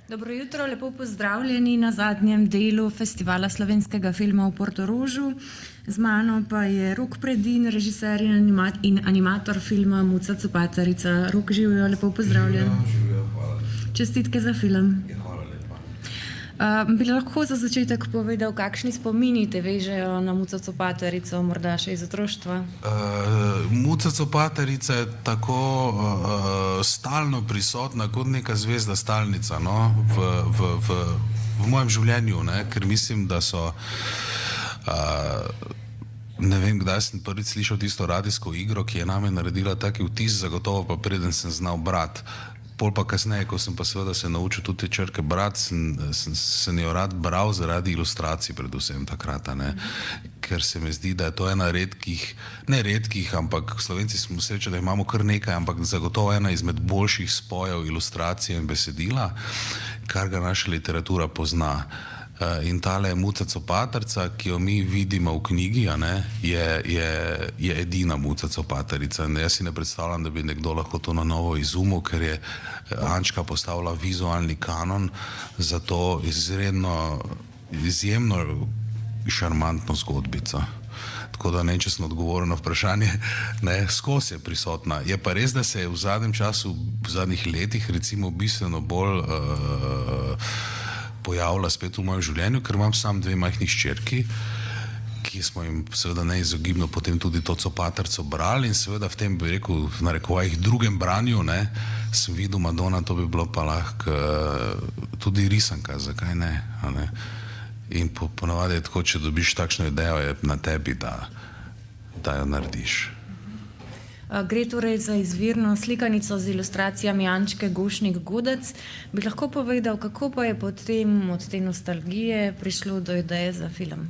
Dobro jutro, lepo pozdravljeni na zadnjem delu Festivala slovenskega filma v Portorožu. Z mano pa je Rok Predin, režiser in animator filma Muca Copatarica. Rok, živijo, lepo pozdravljen. Živijo, hvala. Čestitke za film. Hvala lepa. Bi lahko za začetek povedal, kakšni spomini te vežejo na Muco Copatarico, morda še iz otroštva? Muca Copatarica je tako stalno prisotna kot neka zvezda stalnica, no, v mojem življenju, ne, ker mislim, da so ne vem, kdaj sem prvič slišal tisto radijsko igro, ki je name naredila taki vtis, zagotovo pa preden sem znal brati. Pol pa kasneje, ko sem pa seveda se naučil tudi te črke brati, sem jo rad bral zaradi ilustracij predvsem takrat, ne. Ker se mi zdi, da je to ena redkih, ne redkih, ampak Slovenci smo srečali, da imamo kar nekaj, ampak zagotovo ena izmed boljših spojev ilustracije in besedila, kar ga naša literatura pozna. In tale Muca Copatarica, ki jo mi vidimo v knjigi, a ne, je edina Muca Copatarica. Jaz si ne predstavljam, da bi nekdo lahko to na novo izumil, ker je Ančka postavila vizualni kanon za to izjemno šarmantno zgodbico. Tako da ne, če sem odgovoril na vprašanje, ne, skozi je prisotna. Je pa res, da se je v zadnjem času, v zadnjih letih recimo bistveno bolj pojavila spet v mojem življenju, ker imam sam dve majhni hčerki, ki smo jim seveda neizogibno potem tudi to Copatarico brali in seveda v tem, bi rekel, v narekovajih drugem branju, ne, sem videl Madonna, to bi bilo pa lahko tudi risanka, zakaj ne, a ne. In ponavadi je tako, če dobiš takšno idejo, je na tebi, da jo narediš. Gre torej za izvirno slikanico z ilustracijami Ančke Gošnik Godec. Bi lahko povedal, kako pa je potem od te nostalgije prišlo do ideje za film?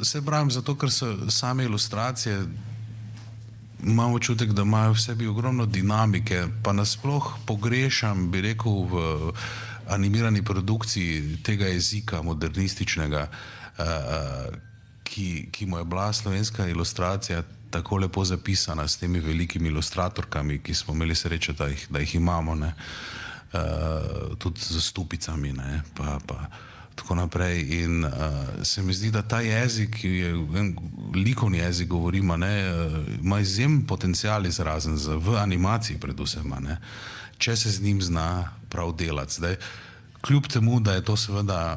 Se pravim, zato ker so same ilustracije, imam občutek, da imajo v sebi ogromno dinamike, pa nasploh pogrešam, bi rekel, v animirani produkciji tega jezika modernističnega, ki mu je bila slovenska ilustracija tako lepo zapisana s temi velikimi ilustratorkami, ki smo imeli srečo, da jih imamo, ne, tudi z stupicami, ne, pa tako naprej. In se mi zdi, da ta jezik, ki je likovni jezik, govorimo, ne, ima izjemen potencial izrazen v animaciji predvsem, ne, če se z njim zna prav delati. Zdaj, kljub temu, da je to seveda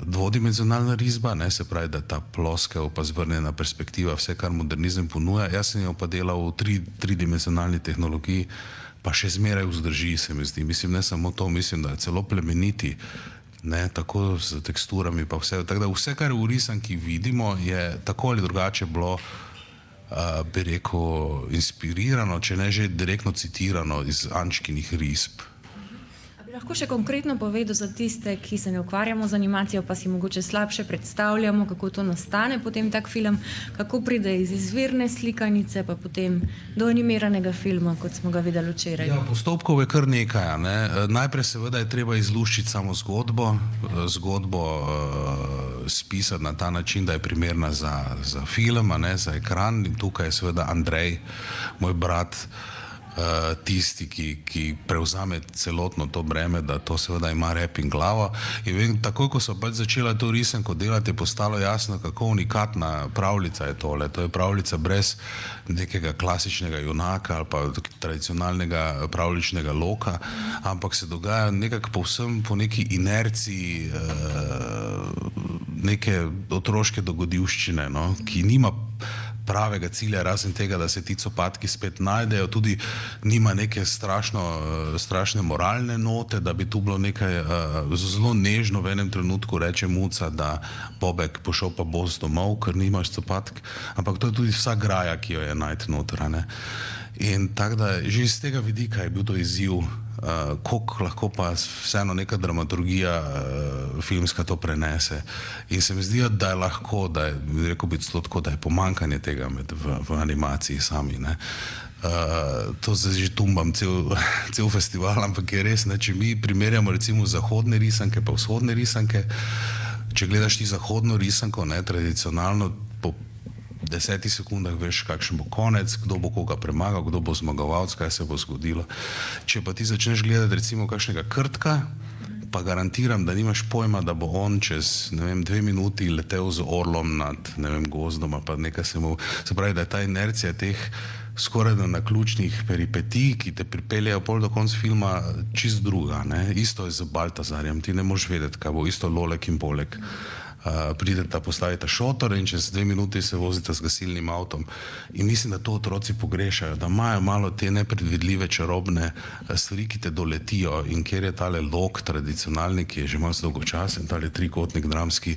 dvodimenzionalna risba, ne, se pravi, da ta ploskev pa zvrnjena perspektiva, vse, kar modernizem ponuja. Jaz sem jo pa delal v tridimenzionalni tehnologiji, pa še zmeraj vzdrži, se mi zdi. Mislim, ne samo to, mislim, da je celo plemeniti, ne, tako z teksturami pa vse. Tako da vse, kar v risanki vidimo, je tako ali drugače bilo, bi rekel, inspirirano, če ne že direktno citirano iz Ančkinih risb. Lahko še konkretno povedal za tiste, ki se ne ukvarjamo z animacijo, pa si mogoče slabše predstavljamo, kako to nastane potem tak film, kako pride iz izvirne slikanice, pa potem do animiranega filma, kot smo ga videli včeraj. Ja, postopkov je kar nekaj, ne. Najprej seveda je treba izluščiti samo zgodbo spisati na ta način, da je primerna za film, a ne, za ekran. In tukaj je seveda Andrej, moj brat, tisti, ki prevzame celotno to breme, da to seveda ima rep in glavo. In vem, takoj, ko so pač začela to risanko delati, je postalo jasno, kako unikatna pravljica je tole. To je pravljica brez nekega klasičnega junaka ali pa tradicionalnega pravljičnega loka, ampak se dogaja nekako povsem po neki inerciji neke otroške dogodivščine, no, ki nima pravega cilja, razen tega, da se ti copatki spet najdejo, tudi nima neke strašne moralne note, da bi tu bilo nekaj zelo nežno v enem trenutku reče Muca, da Bobek pošel pa bos domov, ker nimaš copatk, ampak to je tudi vsa graja, ki jo je najti noter, ne. In tako da že iz tega vidika je bil to izziv, koliko lahko pa vseeno neka dramaturgija filmska to prenese. In se mi zdi, da je lahko, da je, rekel bi celo tako, da je pomanjkanje tega v animaciji sami, ne. To se že tumbam cel festival, ampak je res, ne, če mi primerjamo recimo zahodne risanke pa vzhodne risanke, če gledaš ti zahodno risanko, ne, tradicionalno 10 sekundah veš, kakšen bo konec, kdo bo koga premagal, kdo bo zmagovalec, kaj se bo zgodilo. Če pa ti začneš gledati recimo kakšnega Krtka, pa garantiram, da nimaš pojma, da bo on čez, ne vem, 2 minuti letel z orlom nad, ne vem, gozdom, pa nekaj se pravi, da je ta inercija teh skoraj da naključnih peripetij, ki te pripeljejo pol do konca filma, čist druga, ne. Isto je z Baltazarjem, ti ne moreš vedeti, kaj bo, isto Lolek in Bolek. Prideta, postavita šotor in čez 2 minuti se vozita z gasilnim avtom. In mislim, da to otroci pogrešajo, da imajo malo te nepredvidljive čarobne stvari, ki te doletijo, in kjer je tale lok tradicionalni, ki je že malo dolgočasen, tale trikotnik dramski,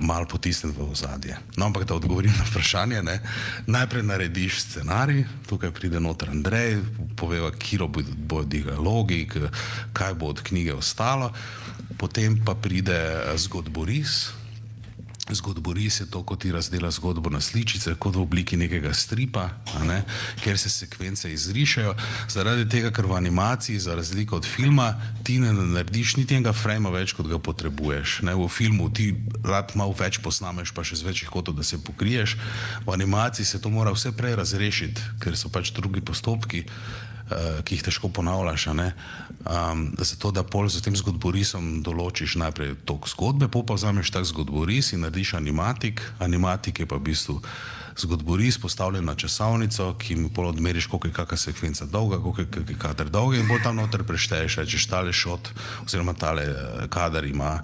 malo potisnen v ozadje. No, ampak da odgovorim na vprašanje, ne. Najprej narediš scenarij, tukaj pride noter Andrej, poveva, kiro bodo dialogi, kaj bo od knjige ostalo, potem pa pride zgodboris. Zgodboris je to, ko ti razdela zgodbo na sličice, kot v obliki nekega stripa, ne, kjer se sekvence izrišejo, zaradi tega, ker v animaciji, za razliko od filma, ti ne narediš niti enega frejma več, kot ga potrebuješ. Ne. V filmu ti rad malo več posnameš, pa še z večjih kotov, da se pokriješ, v animaciji se to mora vse prej razrešiti, ker so pač drugi postopki, ki jih težko ponavljaš, a ne. Zato, da pol z tem zgodborisom določiš najprej tok zgodbe, pol pa vzameš tak zgodboris in narediš animatik. Animatik je pa v bistvu zgodboris postavljen na časovnico, ki mu pol odmeriš, koliko je kakšna sekvenca dolga, koliko je kader dolga, in bolj tam noter prešteješ, rečeš, tale šot oziroma tale kader ima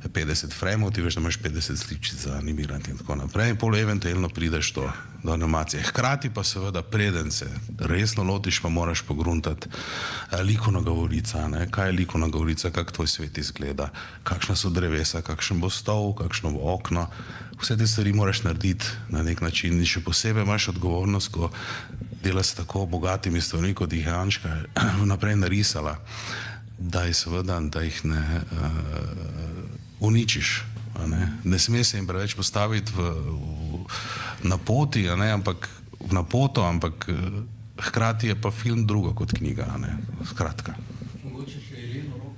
50 frejmov, ti veš, da imaš 50 sličic za animirati in tako naprej, in pol eventualno prideš do animacije. Hkrati pa seveda, preden se resno lotiš, pa moraš pogruntati likovna govorica, ne? Kaj je likovna govorica, kako tvoj svet izgleda, kakšna so drevesa, kakšen bo stol, kakšno bo okno. Vse te stvari moraš narediti na nek način in še posebej imaš odgovornost, ko delaš s tako bogatimi stvarmi, kot jih je Ančka vnaprej narisala, da je seveda, da jih ne uničiš. Ne sme se jim preveč postaviti na poti, ampak v napoto, ampak hkrati je pa film drugo kot knjiga, ne, skratka. Mogoče še Ireno Rok.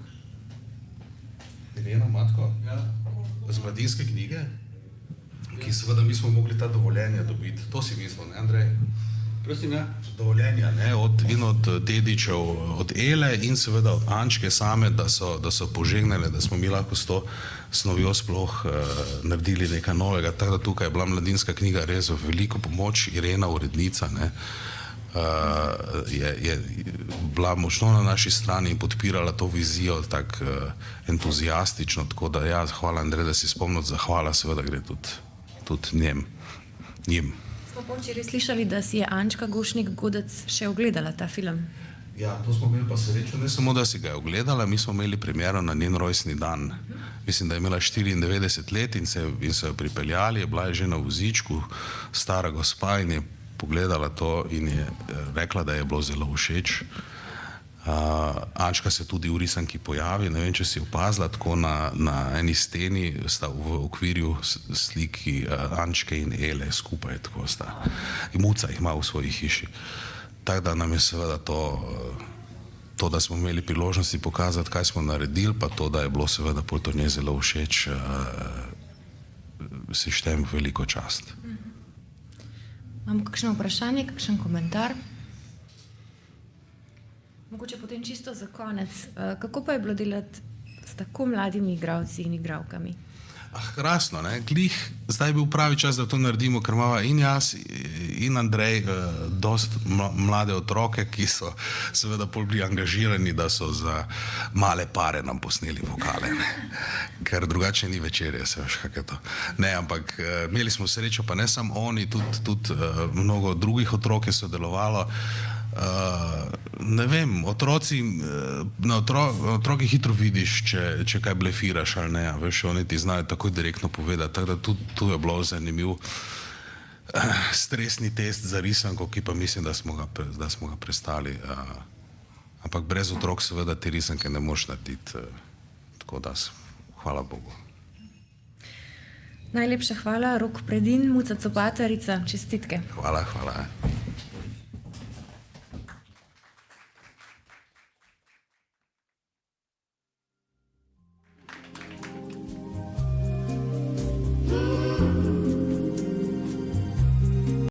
Ireno Matko? Ja. Z Mladinske knjige? Ki seveda mi smo mogli ta dovoljenja dobiti. To si mislil, ne, Andrej? Prosim, ja. Dovoljenja, ne, od dedičev, od Ele in seveda od Ančke same, da so požegnale, da smo mi lahko s to snovjo sploh naredili nekaj novega. Tako da tukaj je bila Mladinska knjiga res v veliko pomoč. Irena, urednica, ne, je bila močno na naši strani in podpirala to vizijo tako entuzijastično, tako da ja, hvala Andrej, da si spomnil, zahvala seveda gre tudi njim. Smo pa včeraj slišali, da si je Ančka Gušnik Godec še ogledala ta film. Ja, to smo imeli pa srečo, ne samo, da si ga je ogledala, mi smo imeli premiero na njen rojstni dan. Mislim, da je imela 94 let in so jo pripeljali, je bila že na vozičku, stara gospa, in je pogledala to in je rekla, da je bilo zelo všeč. Ančka se tudi v risanki pojavi, ne vem, če si opazila, tako na eni steni sta v okvirju sliki Ančke in Ele skupaj, tako sta. In Muca jih ima v svoji hiši. Tako da nam je seveda to, da smo imeli priložnosti pokazati, kaj smo naredili, pa to, da je bilo seveda pol to njej zelo všeč, si štejem veliko čast. Imamo kakšno vprašanje, kakšen komentar? Mogoče potem čisto za konec. Kako pa je bilo delati s tako mladimi igralci in igralkami? Krasno, ne? Glih, zdaj je bil pravi čas, da to naredimo, ker imava in jaz in Andrej dost mlade otroke, ki so seveda pol bili angažirani, da so za male pare nam posneli vokale, ne? Ker drugače ni večerje, se veš, kak je to. Ne, ampak imeli smo srečo, pa ne samo oni, tudi mnogo drugih otrok je sodelovalo. Ne vem, na otroki hitro vidiš, če kaj blefiraš ali ne, veš, oni ti znajo takoj direktno povedati, tako da tudi tu je bilo zanimiv stresni test za risanko, ki pa mislim, da smo ga prestali, ampak brez otrok seveda te risanke ne moš narediti, tako da hvala Bogu. Najlepša hvala, Rok Predin, Muca Copatarica, čestitke. Hvala.